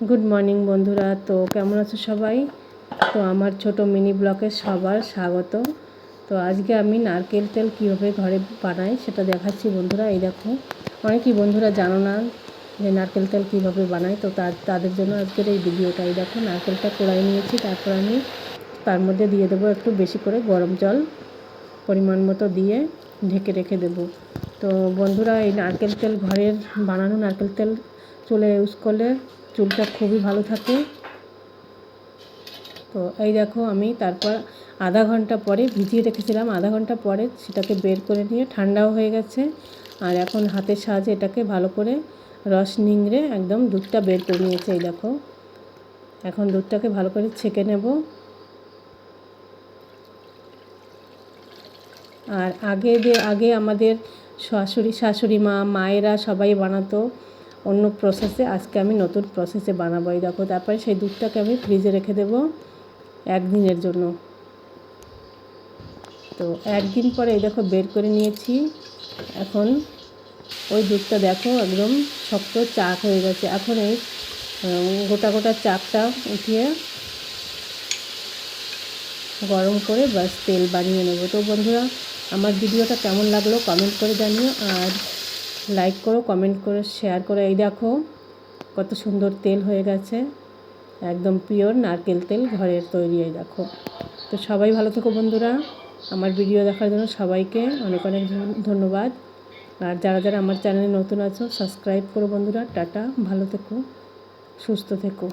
Good morning বন্ধুরা। তো কেমন আছো সবাই? তো আমার ছোট মিনি ব্লগে সবার স্বাগত। তো আজকে আমি নারকেল তেল কীভাবে ঘরে বানাই সেটা দেখাচ্ছি বন্ধুরা। এই দেখো, অনেকেই বন্ধুরা জানো না যে নারকেল তেল কীভাবে বানাই, তো তাদের জন্য আজকের এই ভিডিওটা। এই দেখো, নারকেলটা কড়াই নিয়েছি, তারপর আমি তার মধ্যে দিয়ে দেবো একটু বেশি করে গরম জল, পরিমাণ মতো দিয়ে ঢেকে রেখে দেবো। তো বন্ধুরা, এই নারকেল তেল ঘরের বানানো নারকেল তেল চুলে ইউজ করলে চুলটা খুবই ভালো থাকে। তো এই দেখো, আমি তারপর আধা ঘন্টা পরে ভিজিয়ে রেখেছিলাম, আধা ঘন্টা পরে সেটাকে বের করে নিয়ে ঠান্ডাও হয়ে গেছে। আর এখন হাতের সাহায্যে এটাকে ভালো করে রস নিংড়ে একদম দুধটা বের করে নিয়েছে। এই দেখো, এখন দুধটাকে ভালো করে ছেঁকে নেব। আর আগে আমাদের শাশুড়ি মায়েরা সবাই বানাতো অন্য প্রসেসে, আজকে আমি নতুন প্রসেসে বানাবো। এই দেখো, তারপরে সেই দুধটাকে আমি ফ্রিজে রেখে দেব একদিনের জন্য। তো একদিন পরে এই দেখো বের করে নিয়েছি। এখন ওই দুধটা দেখো একদম শক্ত চাক হয়ে গেছে। এখন এই গোটা গোটা চাকটা উঠিয়ে গরম করে বাস তেল বানিয়ে নেব। তো বন্ধুরা, আমার ভিডিওটা কেমন লাগলো কমেন্ট করে জানিও, আর লাইক করো, কমেন্ট করে শেয়ার করো। এই দেখো কত সুন্দর তেল হয়ে গেছে, একদম পিওর নারকেল তেল ঘরের তৈরি। এই দেখো। তো সবাই ভালো থেকো বন্ধুরা, আমার ভিডিও দেখার জন্য সবাইকে অনেক অনেক ধন্যবাদ। আর যারা যারা আমার চ্যানেলে নতুন আছো সাবস্ক্রাইব করো বন্ধুরা। টাটা, ভালো থেকো, সুস্থ থেকো।